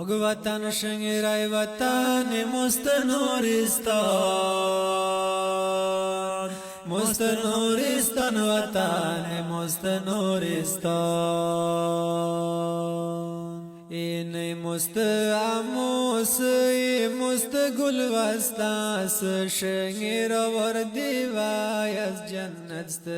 وطن شنگرای وطن مستنورستان مستنورستان وطن مستنورستان این مستعموس مستگل وستاس شنگر وردی وای از جنت ست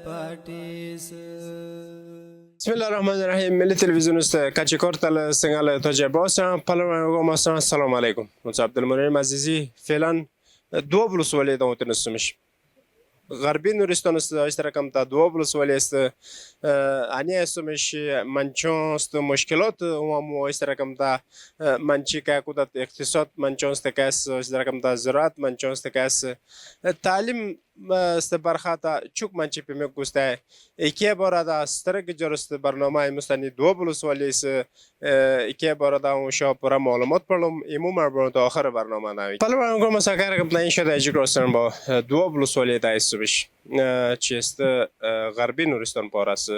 پاتیس بسم الله الرحمن الرحیم. ملی تلویزیون است کچیکار تل سنگال تاجر باسم پلو ماستان السلام علیکم. من عبدالمنعم عزیزی فعلا دو ولسوالی دام تنسمش غربی نورستان است اشتراکم تا دو ولسوالی است انی اسمش منچون است مشکلات و مو اشتراکم تا منچی که کودت اقتصاد منچون است که اشتراکم تا زراعت منچون است که تعلیم است برخاطر چوک منچی پیمی گسته ایکی بار دا سترگ جرست برنامه مستنی دو ولسوالی است ایکی بار دا اونشا پورا معلومات پرلم ایمو مربوط تا آخر برنامه نمی پلو برنامه مسافر کم نین شده اجرا با دو ولسوالی دا استش چیست غربی نورستان پاراس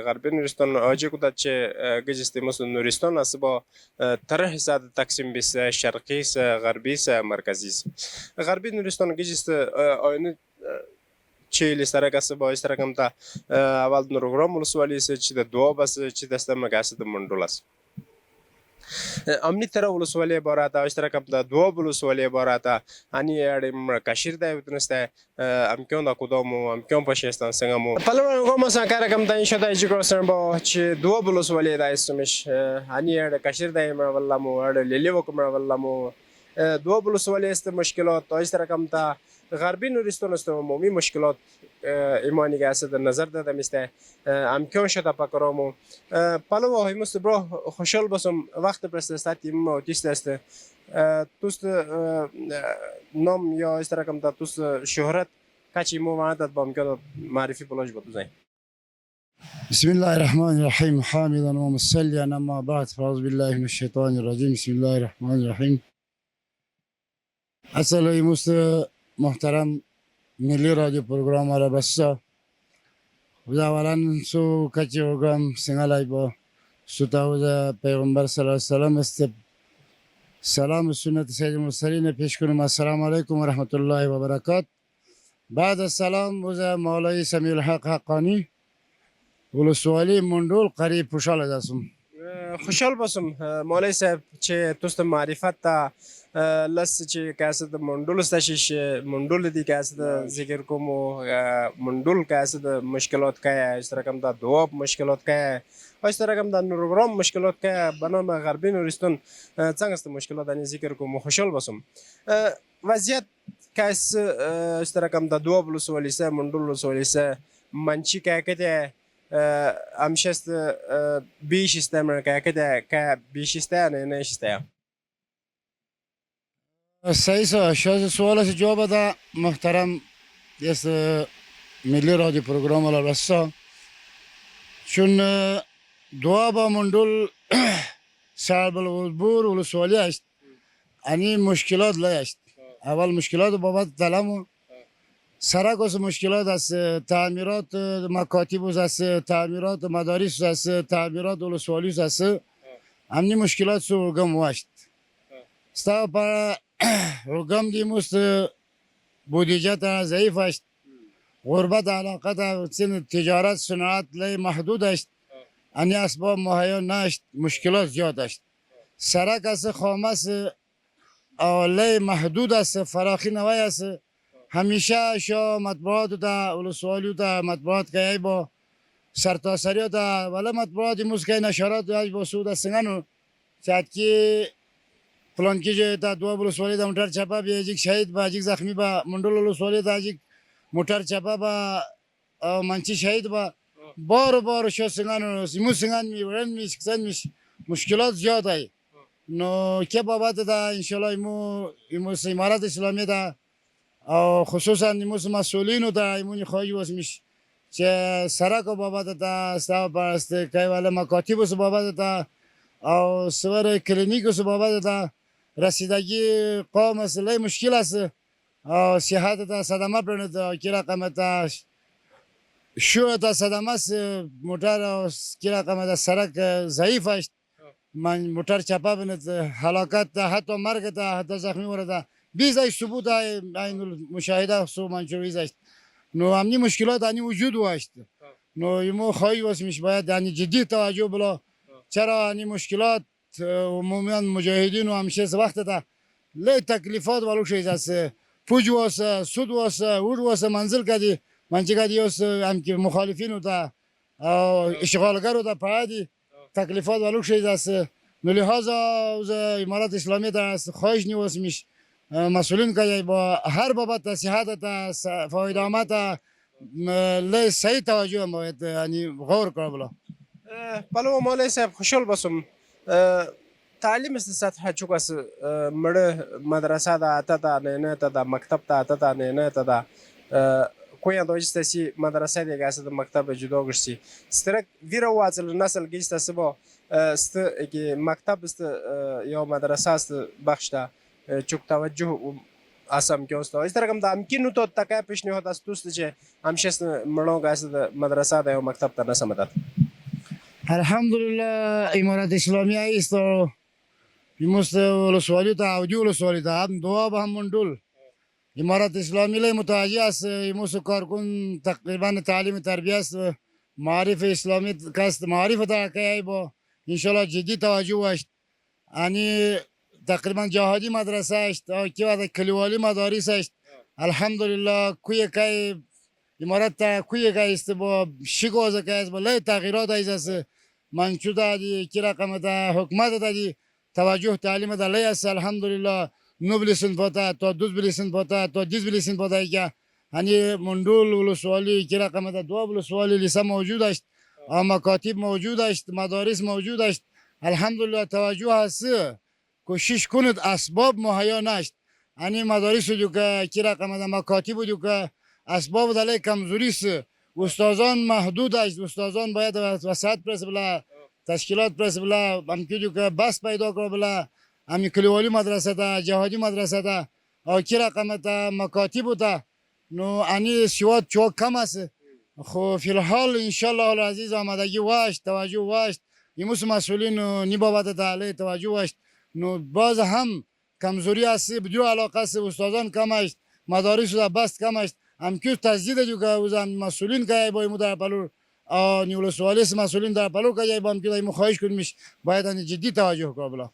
غربی نورستان آجی کودت چه گجستی مثل نورستان است با طرح زاد تقسیم بیس شرقی است غربی است مرکزی است غربی نورستان گجست آینه چه لیسترک است با استرکم تا اول نورگرام ولسوالی است چه دو بس چه دست مگاست مندول است امنی طرح ولسوالی بارات اشتراکم تا دو ولسوالی بارات انی ارم کشیر دای بتونسته امکان دا کدامو امکان پشیستان سنگمو پلو گم سانکارکم تا این شده اجرا سرم با چه دو ولسوالی دای استمش انی ار کشیر دای مرولامو ار لیلی وکم مرولامو دو ولسوالی است مشکلات اشتراکم تا غربی نورستان است عمومی مشکلات ایمانی که است در نظر داده میسته امکان شده پکرامو پلو های مستبرا خوشحال باشم وقت پرستاستی ما تیست است توست نام یا اشتراکم تا توست شهرت کچی مو وعدت با امکان معرفی بلاش بود زين بسم الله الرحمن الرحيم حامدا ومصليا اما بعد فاعوذ بالله من الشيطان الرجيم بسم الله الرحمن الرحيم السلام محترم ملی رادیو پروگرام را بسا اولا سو کچی پروگرام سنگالای با سوتاوز پیغمبر صلی الله علیه وسلم است سلام سنت سید المرسلین پیش کنم السلام علیکم و رحمت الله و برکات بعد از سلام وز مولای سمیع الحق حقانی ولسوالی مندول قریب خوشحال هستم خوشحال باشم مولای صاحب چه توست معرفت تا لست چه کاسد مندول استشیش مندول دی کاسد ذکر کومو مندول کاسد مشکلات که اشتراکم دا دواب مشکلات که اشتراکم دا نورگرام مشکلات که بنام غربی نورستان چنگ است مشکلات دانی ذکر کومو خوشحال باشم وضعیت کاس اشتراکم دا دواب ولسوالی سه مندول ولسوالی سه منچی که کده امشست بیش استمر که کده که بیش استه نه نه استه صحیح شاید سوال سے جواب دا محترم اس ملی رادیو پروگرام را بسا چون دعا با مندول صاحب البور ولسوالی است انی مشکلات لیست اول مشکلات بابت دلمو سرک از مشکلات است تعمیرات مکاتب است تعمیرات مدارس است تعمیرات ولسوالی است همین مشکلات سو گم واشت ستا پر رقم دیموست بودجه تا ضعیف است غربت علاقه تا سن تجارت صنعت لی محدود است انی اسباب مهیا نشت مشکلات زیاد است سرک است خام است لی محدود است فراخی نوی است همیشه شو مطبوعات تا ولسوالی تا مطبوعات که با سرتاسری تا ولی مطبوعات موسیقی نشرات از با سود سنگانو چند کی فلان کی تا دو ولسوالی تا موتر چپا بیاجیک شهید با اجیک زخمی با مندول ولسوالی تا اجیک موتر چپا با منچی شهید با بار شو سنگانو سیمو سنگان می ورن می سکسن می مشکلات زیاد ای نو که بابت تا انشالله ایمو امارات اسلامی تا او خصوصا نیموس مسئولین و تا ایمونی خواهی واسمیش چه سرک و بابت تا استاو پرست که والا مکاتب و بابت تا او سور کلینیک و بابت تا رسیدگی قوم مسئله مشکل است او صحت تا صدمه پرنده کی رقم تا شو تا صدمه است موتر او کی رقم تا سرک ضعیف است من موتر چپه بند هلاکت ده حتی مرگ ده حتی زخمی ورده بیزای ثبوت این مشاهده سو منشوریز است نو همنی مشکلات هنی وجود واشت نو ایمو خواهی واسمیش باید یعنی جدی توجه بلا چرا هنی مشکلات عموما مجاهدین و همیشه وقت ده لی تکلیفات ولو شیز است پوج واسه سود واسه ور واسه منزل کدی منچه کدی واسه هم که مخالفین و ده اشغالگر و ده پایدی تکلیفات ولو شیز است نو لحاظا امارت اسلامی ده خواهش نیواسمیش مسئولین که با هر بابت صحت تا فایده آمد لی صحیح توجه باید یعنی غور کنه بلا پلو مولوی صاحب خوشحال باسم تعلیم است سطح چوکاس مړه مدرسه دا اته دا نه ته دا مکتب تا اته دا نه ته دا کویا دوجستسی مدرسه دیگه است مکتب جدا گشتی سترک ویرا واصل نسل گیست سبا است که مکتب است یا مدرسه است بخشته چوک توجه اسم که است از طرح کم دا امکانو تو تکای پیشنهاد است دوست چه همشست مړو گاست مدرسه دا یا مکتب تا نسمدات الحمدلله امارت اسلامی است ایموست ولسوالی تا اوجی ولسوالی تا هم دعا به هم مندول امارت اسلامی لی متوجه است ایموست کارکن تقریبا تعلیم تربیه است معارف اسلامی کست معارف تا که با انشالله جدی توجه واشت یعنی تقریبا جهادی مدرسه است که وقت کلیوالی مدارس است الحمدلله کوی که امارت تا کوی که است با شگوزه که است با لی تغییرات است منچو دادی کی رقم دا حکمت دادی توجه تعلیم دا لی است الحمدلله نو بلیسن پتا تو دوز بلیسن پتا تو دیز بلیسن پتا که هنی مندول ولسوالی کی رقم دا دو ولسوالی لیسه موجود است مکاتب موجود است مدارس موجود است الحمدلله توجه است کوشش کنید اسباب مهیا نشد هنی مدارس جو که کی رقم دا مکاتب جو که اسباب دلی کمزوری است استادان محدود است استادان باید وسعت پرس بلا تشکیلات پرس بلا همکی که بس پیدا کنه بلا همی کلیوالی مدرسه دا جهادی مدرسه دا او کی رقم دا مکاتب دا نو انی سواد چوک کم است خو فی الحال انشالله العزیز آمدگی واشت توجه واشت ایموس مسئولین نی بابت تعالی توجه واشت نو باز هم کمزوری است بدون علاقه است استادان کم است مدارس دا بس کم است همکی تجدید جو که وزن مسئولین که با ایمو در پلو نیول سوالیس مسئولین در پلو که با همکی ایمو خواهش کنیمش باید جدی توجه کنه بلا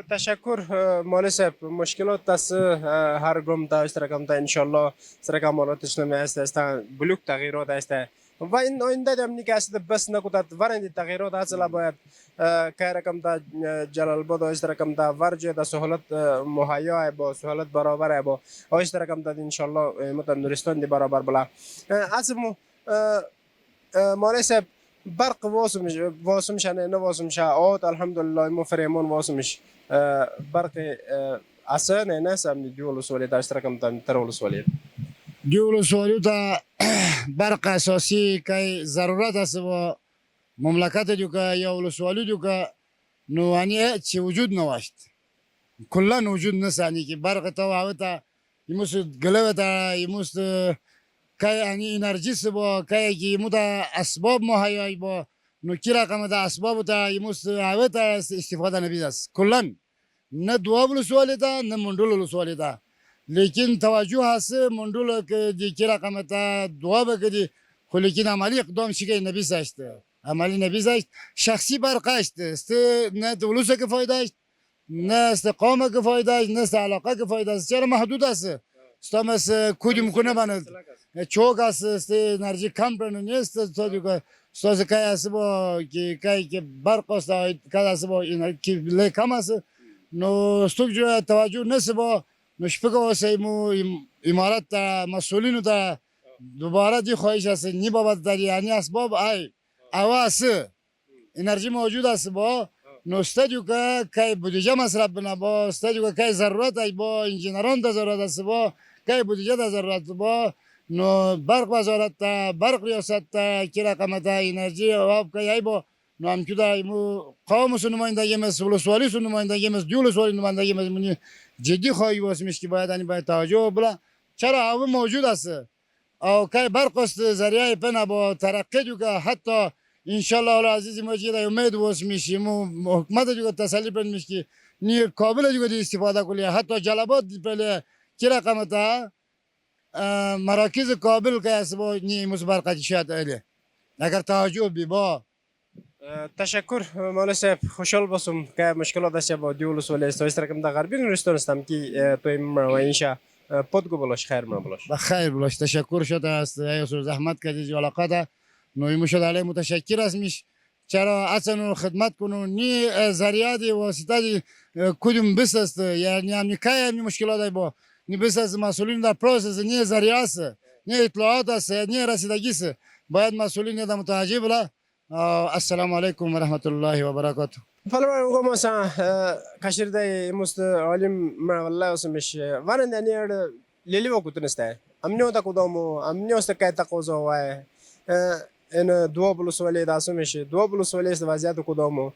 تشکر مولوی صاحب مشکلات دست هر گم تا اشتراکم تا انشالله اشتراک مولاتش نمیست است بلوک تغییرات است و این آینده هم نیک است بس نکوت ورندی تغییرات اصلا باید که رقم تا جلال آباد اشتراکم تا ورج تا سهولت مهیا با سهولت برابر با اشتراکم تا انشالله متن نورستان دی برابر بلا اسمو مولوی صاحب برق واسمش نه واسمش آت الحمدلله مفرمان واسمش برق اصلا نه سام دیول سوالی داشت رقم ترول سوالی دیول سوالی تا برق اساسی که ضرورت است و مملکت جو که یا ول سوالی جو که نوانی چی وجود نواشت کلا وجود نسانی که برق تا وقتا یموس گلوه تا یموس که یعنی انرژی با که کی مودا اسباب مهیای با نو کی رقم دا اسباب تا یموس اوت استفاده نبیز کلن نه دوابل سوال دا نه مندول سوال دا لیکن توجه هست مندول که دی کی رقم تا دواب کدی خو لیکن عملی اقدام شی نبیز است عملی نبیز است شخصی برقشت است نه دولوس که فایده است نه استقامه که فایده است نه علاقه که فایده است چرا محدود است استامس کدیم کنه بند چوک است انرژی کم برن نیست تو دیگه استاز کای است با که برق است که است با این که لی کم است نو استوجو توجه نست با نشفقه واسه مو امارت مسئولین تا دوباره دی خواهش است نی بابت داری یعنی اسباب ای اواس انرژی موجود است با نو استادیو که بودجه مصرف بنا با استادیو که ضرورت ای با انجینران تا ضرورت است با که بودجه تا ضرورت با نو برق وزارت تا برق ریاست تا کی رقم تا انرژی آب که ای با نو هم که دایمو قوم نمایندگی مثل ولسوالی نمایندگی مثل ولسوالی نمایندگی مثل جدی خواهی واسمیش که باید ani باید توجه بلا چرا آب موجود است او که برق است ذریعه پنا با ترقی جو که حتی انشالله العزیز ما چی دا امید واسه میشیم و حکومت جو تسلی پر میش که نی قابل جو دی استفاده کلی حتی جلبات پله کی رقم تا مراکز قابل که است با نی مسابقه شد اله اگر توجه بی با تشکر مولوی صاحب خوشحال باشم که مشکلات است با دیولوس ولی است رقم در غربی نورستان استم که تو این اینشا پدگو بلاش خیر من بلاش بخیر بلاش تشکر شده است ای زحمت کردی علاقه نوی مشد علی متشکر است میش چرا اصلا خدمت کنون نی ذریعه دی واسطه دی کدوم بس است یعنی همین که همین مشکلات با نی بس است مسئولین در پروسس نی ذریعه است نی اطلاعات است نی رسیدگی است باید مسئولین در متوجه بلا السلام علیکم و رحمت الله و برکاته فلما نقول مثلا كاشير داي مست عالم ما والله وسمش وانا داني ليلي وقت نستا امنيو تا كودومو امنيو ستا تا كوزو واي ان دو بلوس ولي دا سمش دو بلوس ولي است وضعیت كودومو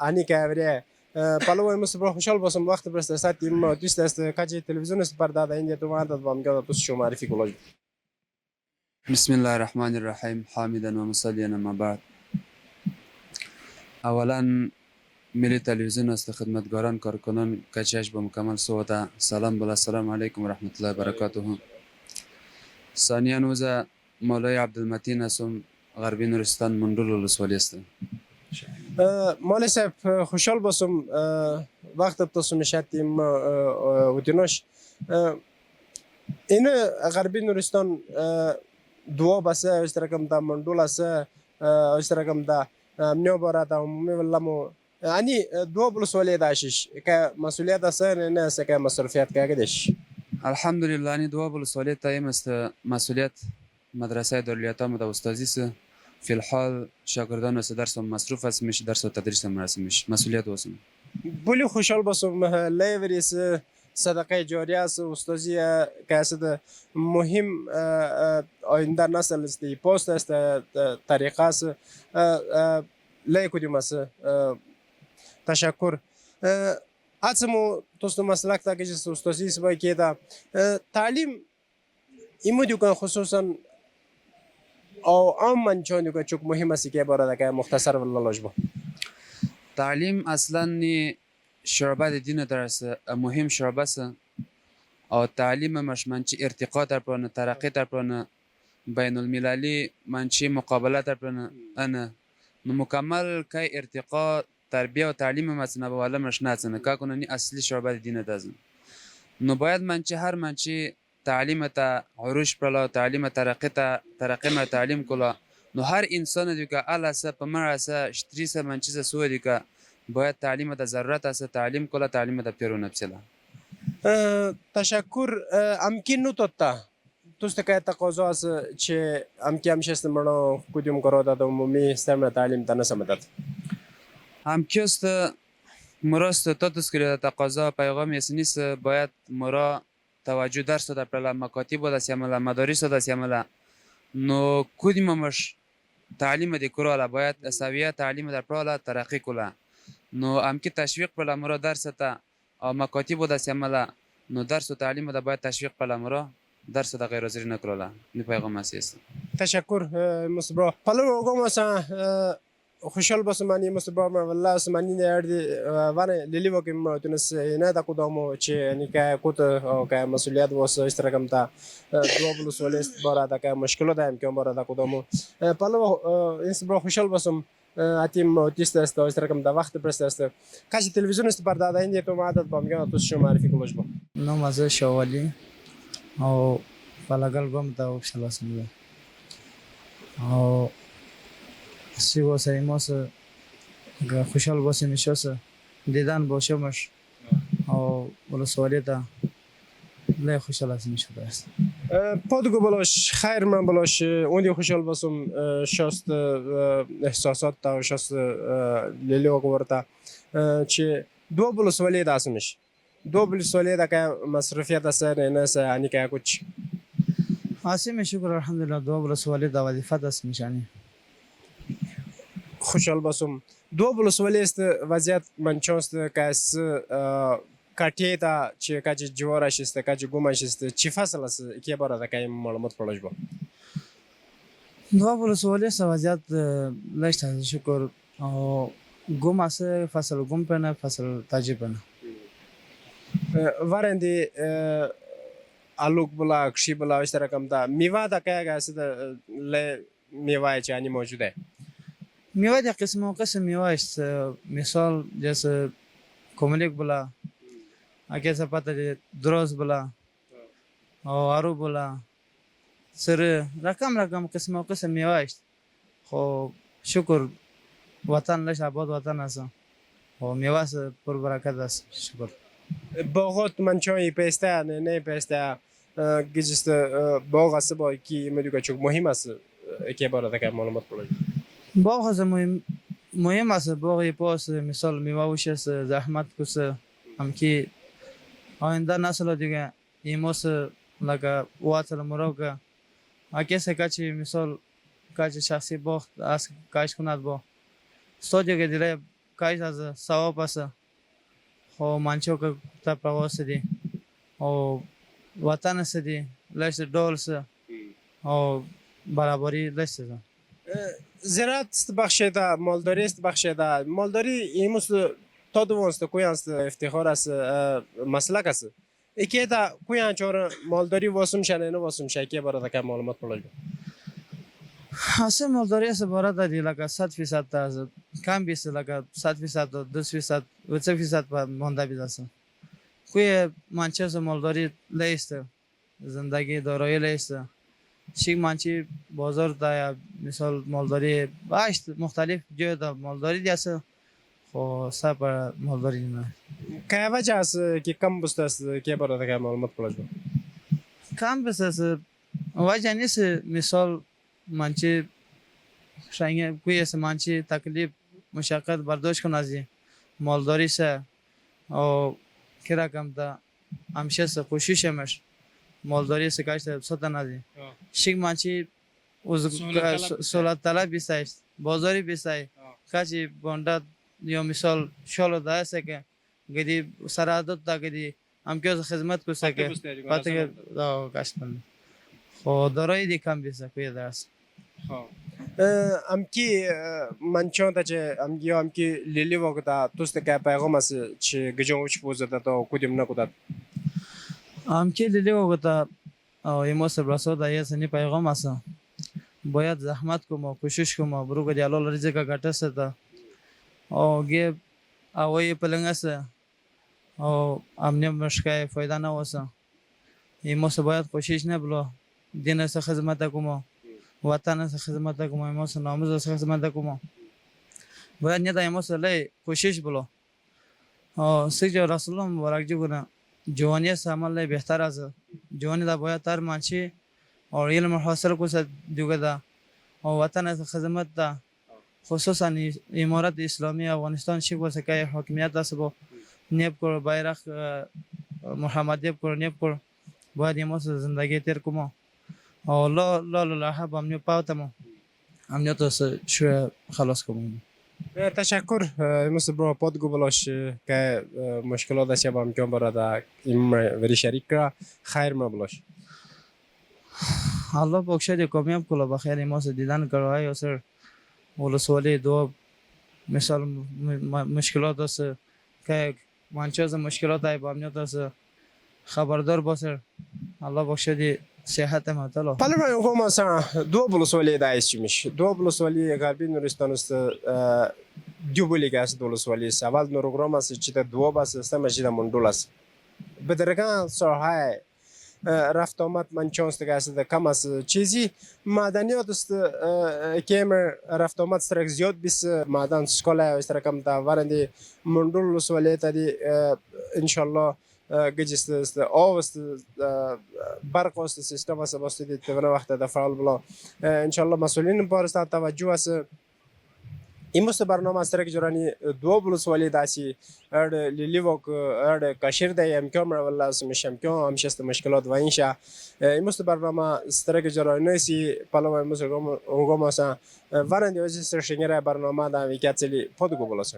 اني كابري پلو مست برو خوشحال باشم وقت برست ساعت تیم دوست است کاجی تلویزیون است پرده اینجا تو ما داد بام گذاشت تو شو معرفی کلاج بسم الله الرحمن الرحيم حامدا ومصليا ما بعد اولا ملی تلویزیون است خدمتگاران کارکنان کچش با مکمل صحبت سلام بلا السلام علیکم و رحمت الله و برکاته ثانیا نوزه مولای عبدالمتین هستم غربی نورستان مندول ولسوالی هستم مولوی صاحب خوشحال باشم وقت تو نشاتیم ودیناش این غربی نورستان دو بسه اشتراکم دا مندول است اشتراکم دا منو برات عمومی ولامو يعني دو بلوسولي داشش كمسؤوليات أصلا الناس كمصرفيات كقديش الحمد لله اني دواب ولسوالی تایم است مسئولیت مدرسه دارالایتام و استادی في الحال شاگردان است درس و مصروف است میشه درس و تدریس مراسم میشه مسئولیت واسم بولي خوشحال باشم لیوریس صدقه جاریه است استادی کاسد مهم آینده نسل است پست است طریقه است لی کدوم است تشکر اتمو توست مسلک تا که استادی سبای که دا تعلیم ایمو دیگه خصوصا او عام منچون دیگه چوک مهم است که برای که مختصر وللاش با تعلیم اصلا نی شعبه دین درس مهم شعبه است او تعلیم مش منچی ارتقا در پران ترقی در پران بین المللی منچی مقابله در پران انا مکمل که ارتقا تربیه و تعلیم مثلا بالا مش ناتنه که کننی اصلی شعبه دین دازن نو باید منچی هر منچی تعلیم تا عروش پلا تعلیم ترقی ما تعلیم کلا نو هر انسان دیگه الاسه پمراسه اشتریسه منچیزه سو دیگه باید تعلیم تا ضرورت است تعلیم کلا تعلیم تا پیرو نفسلا تشکر امکن نوتتا توست که تقاضا است چه امکی همش است مرا کدوم کارا داد عمومی استعمال تعلیم تا نسمتد هم کیست مراست تا تسکری تقاضا پیغام نیست باید مرا توجه درس در پلا مکاتب و دسیاملا مدارس و دسیاملا نو کدومش تعلیم دی کرالا باید اساویه تعلیم در پلا ترقی کلا نو امکی تشویق پلا مرا درس تا مکاتب و دسیاملا نو درس و تعلیم دا باید تشویق پلا مرا درس دا غیر حاضر نکرالا نی پیغام است تشکر مصباح پلو گم مثلا خوشحال باشم من مصباح ما والله اسمانی نیردی وانه لیلی وکیم تونس نه تا کدامو چه نیکه کوت او که مسئولیت واسه اشتراکم تا دو بلوس ولیست بارا تا که مشکل دایم که بارا تا کدامو پلو مصباح خوشحال باشم اتیم تیست است اشتراکم تا وقت پرست است کاش تلویزیون است پرده داینی تو معدد بامیگه تو شو معرفی کلاش با نام از شوالی او فلگل گم تا وشلا سنده او سی واسه ماس خوشحال باشه میشه دیدن باشه مش او ولسوالی تا لی خوشحال از میشه است پادگو بلاش خیر من بلاش اونی خوشحال باشم شاست احساسات تا شاست لیلی وقورتا چه دو بلوس ولی داسمش دو بلوس ولی دا که مصرفیت است نه یعنی که کچھ آسی شکر الحمدلله دو ولسوالی دا وظیفه دست میشانی خوشحال باشم دو بلوس ولی است وضعیت منچوست که از کاتی تا چه کاجی جوارش است کاجی گومش است چی فصل است که برای که معلومات پرش با دوا ولسوالی است وضعیت لشت است شکر او گم است فصل گم پنه فصل تاجی پنه ورندی آلوک بلا کشی بلا اس طرح کم تا میوه تا کیا گیا است ل میوه چانی موجود ہے. میوه دی قسم و قسم میوه است مثال جیسے کوملیک بلا اگه پتا دی دروز بلا او آرو بلا سر رقم قسم و قسم میوه است خو شکر وطن لش آباد وطن است و میوه است پر برکت است شکر باغات منچای پیسته نه پیسته گیجست باغ است با کی میدونی چون مهم است که برای که معلومات کنید. باغ است مهم است باغ پاس مثال میوه وش است زحمت کس هم که آینده نسل دیگه ایموس لگه واتل مروگه اگه سکاچی مثال کاچ شخصی باغ از کاش کند با استودیو که دیره کاش از ثواب است خو منچو که تا پرواز دی او وطن است دی لشت دول است او برابری لشت است زراعت است بخش دا مالداری است بخش دا مالداری ایموس تا دوست کویان است افتخار است مسلک است اکی دا کویان چور مالداری واسم شنه نه واسم شکی برای که معلومات کنید. اصل مالداری است برای دادی لگه 100% است کم بیست لگه 100% 2% و 3% مانده بید است کوی منچه از مالداری لیست زندگی دارایی لیست شیک منچی بازار دا مثال مالداری باید مختلف جای دا مالداری دی است خو سر مالداری نه که وجه است که کم بست است که برای که معلومات کنید. کم بیست است وجه نیست مثال منچی شاید کوی است منچی تکلیف مشقت برداشت کن ازی مالداری سه او که رقم دا همشه سه کوششمش مالداری سه کاش سوتن ازی شیک منچی سولت طلب بیستایش بازاری بیستای کاچی بانده یا مثال شالو دای سه که گدی سرادت دا گدی هم که خدمت کو سه که پاته که دا کاش پنده خو دارایی دی کم بیسته کوی درست ام کی منچون تا چه ام کی لیلی وقتا توست که پیغام است چه گجون وش بوده تا کدیم نکوداد. ام که لیلی وقتا ایموس براسو دایی سنی پیغام است باید زحمت کم کوشش کم برو که دیالو لرزه که گټه ستا او گه اوی پلنگ است او امنی مشکای فایده نه واسه ایموس باید کوشش نبلو دین است خدمت کم وطن است خدمت کم ایموس ناموز است خدمت کم باید نیت ایموس لی کوشش بلو سیج رسول الله مبارک جو گنا جوانی است عمل لی بهتر است جوانی دا باید تر منچی اور علم حاصل کو سد دیگه دا او وطن است خدمت دا خصوصا امارت اسلامی افغانستان شیک واسه که حاکمیت است با نیب کر bayrak محمدی کر نیب کر باید ایموس زندگی تیر کم او لا حب امنیو پاوتمو امنیو تو شو خلاص کنم. تشکر مثل برای پادگو بلاش که مشکلات داشته با امکان برای این وری شریک را خیر ما بلاش. الله بخشید کامیاب کلا بخیر ایموس دیدن کروای اثر ولسوالی دو مثال مشکلات است که منچه از مشکلات های با امنیت است خبردار باشر الله بخشید صحت معطل. پلوی هم مثلا دو ولسوالی دایست میش دو ولسوالی غربی نورستان است دیوبلی که است ولسوالی است اول نورگرام است چیت دو باس است مجید مندول است بدرگان سرهای رفت آمد من چانس دیگه است کم است چیزی معدنیات است که رفت آمد سرک زیاد بیس معدن سکاله است کم تا ورندی مندول ولسوالی تادی انشالله گجست است آب است برق است سیستم است باست دید تو وقت دفعال بلا انشالله مسئولین بارستان توجه است این مست برنامه است که جرانی دو ولسوالی داشتی لیلی وق کاشیر دایی امکان مرا ولی سمش امکان همشست مشکلات و اینشا این مست برنامه است که جرانی نسی پلو مست اونگام است ورندی وزی سرشنگره برنامه دامی کاتلی پادگو بلاس